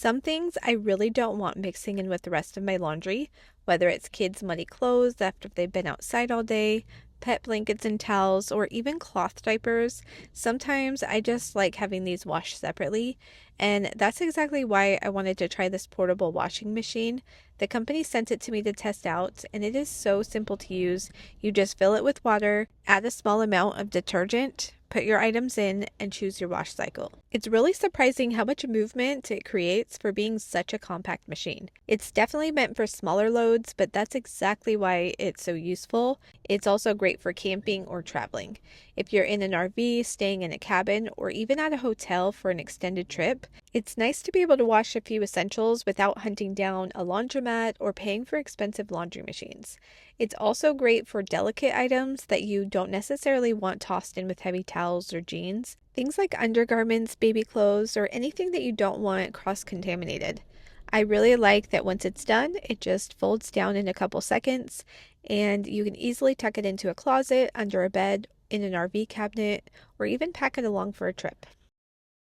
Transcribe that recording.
Some things I really don't want mixing in with the rest of my laundry, whether it's kids' muddy clothes after they've been outside all day, pet blankets and towels, or even cloth diapers. Sometimes I just like having these washed separately, and that's exactly why I wanted to try this portable washing machine. The company sent it to me to test out, and it is so simple to use. You just fill it with water, add a small amount of detergent, put your items in, and choose your wash cycle. It's really surprising how much movement it creates for being such a compact machine. It's definitely meant for smaller loads, but that's exactly why it's so useful. It's also great for camping or traveling. If you're in an RV, staying in a cabin, or even at a hotel for an extended trip, it's nice to be able to wash a few essentials without hunting down a laundromat or paying for expensive laundry machines. It's also great for delicate items that you don't necessarily want tossed in with heavy towels or jeans. Things like undergarments, baby clothes, or anything that you don't want cross-contaminated. I really like that once it's done, it just folds down in a couple seconds, and you can easily tuck it into a closet, under a bed, in an RV cabinet, or even pack it along for a trip.